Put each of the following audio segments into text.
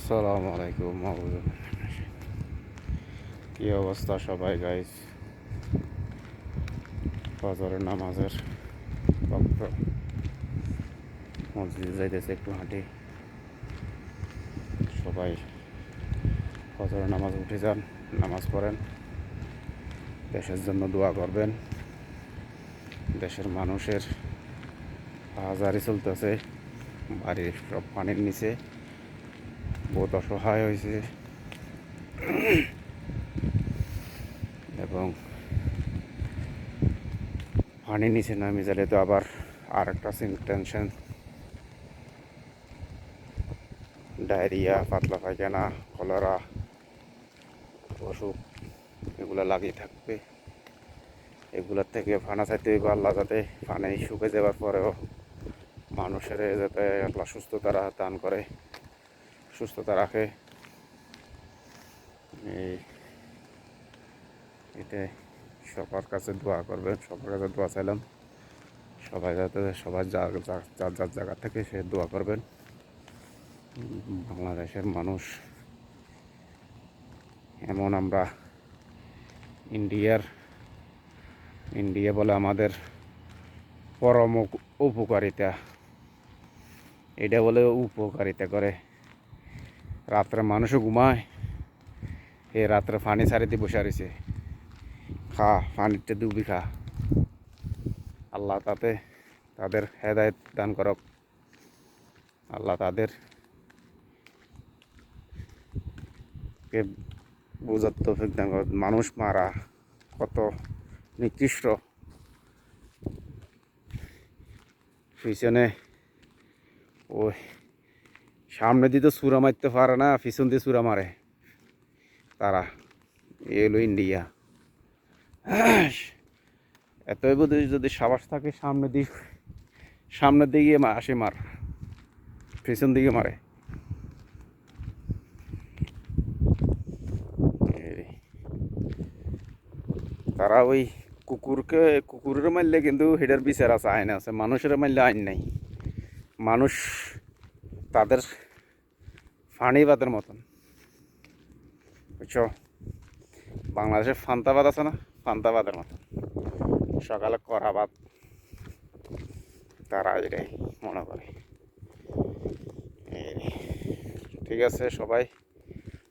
আসসালামু আলাইকুম। কি অবস্থা সবাই গাইস? ফজরের নামাজের বক্ত মসজিদে যাইতেছে, একটু হাঁটি। সবাই ফজরের নামাজ উঠে যান, নামাজ পড়েন, দেশের জন্য দোয়া করবেন। দেশের মানুষের হাজারি চলতেছে, বাড়ির সব পানির নিচে, বহুত অসহায় হয়েছে এবং পানির নিচে নামে গেলে তো আবার আর একটা টেনশন, ডায়রিয়া, পাতলা পায়খানা, কলেরা, অসুখ এগুলো লাগিয়ে থাকবে। এগুলোর থেকে ফানা চাইতে হইব আল্লাহ, যাতে পানি শুকে যাওয়ার পরেও মানুষের যাতে আল্লাহ সুস্থতা দান করে, সুস্থতা রাখে। এটাই সবার কাছে দোয়া করবেন, সবার কাছে দোয়া চাইলাম। সবাই যাতে সবার যার যার জায়গা থেকে সে দোয়া করবেন। বাংলাদেশের মানুষ এমন, আমরা ইন্ডিয়া বলে আমাদের পরম উপকারিতা, এটা বলে উপকারিতা করে। রাত্রে মানুষও ঘুমায়, এ রাত্রে পানি ছাড়িতে বসে রয়েছে, খা পানিতে ডুবি খা। আল্লাহ তাতে তাদের হেদায়েত দান করক, আল্লাহ তাদেরকে বোঝার তৌফিক দান করক। মানুষ মারা কত নিকৃষ্ট, পিছনে ওই সামনে দিয়ে তো চূড়া মারতে পারে না, পিছন দিয়ে চূড়া মারে তারা। এ হলো ইন্ডিয়া। এতই বোধ যদি সাবাস থাকে, সামনের দিকে আসে মার, পিছন দিকে মারে। তারা ওই কুকুরের মারলে কিন্তু হেডার বিচার আছে, আইন আছে। মানুষের মারলে আইন নাই। মানুষ তাদের ফানিবাদের মতন, বুঝছো? বাংলাদেশের ফান্তাবাদ আছে না, ফান্তাবাদের মতন। সকালে করা ভাত, তারা এটাই মনে করে। ঠিক আছে,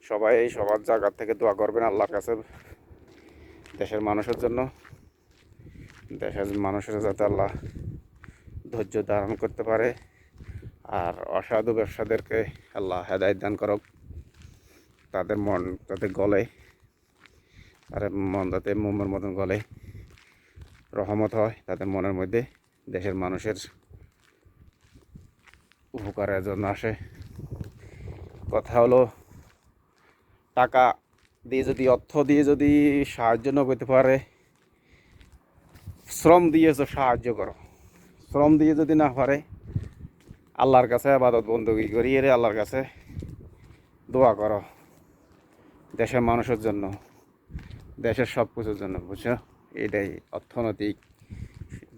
সবাই সবার জায়গা থেকে দোয়া করবেন আল্লাহর কাছে, দেশের মানুষের জন্য। দেশের মানুষের যাতে আল্লাহ ধৈর্য ধারণ করতে পারে, আর অসাধু ব্যবসাদেরকে আল্লাহ হেদায়েত দান করক। তাদের মন যাতে গলে, তাদের মন যাতে মোমের মতন গলে, রহমত হয় তাদের মনের মধ্যে, দেশের মানুষের উপকারের জন্য আসে। কথা হলো, টাকা দিয়ে যদি, অর্থ দিয়ে যদি সাহায্য না করতে পারে, শ্রম দিয়ে সাহায্য করো। শ্রম দিয়ে যদি না পারে, আল্লাহর কাছে ইবাদত বন্দী করিয়ে আল্লাহর কাছে দোয়া করো, দেশের মানুষের জন্য, দেশের সব কিছুর জন্য, বুঝছো? এটাই অর্থনৈতিক,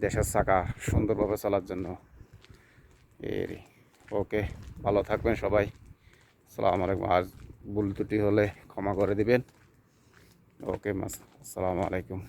দেশের চাকা সুন্দরভাবে চলার জন্য। এর ওকে, ভালো থাকবেন সবাই। আসসালামু আলাইকুম। আজ ভুল ত্রুটি হলে ক্ষমা করে দিবেন। ওকে মাস, আসসালামু আলাইকুম।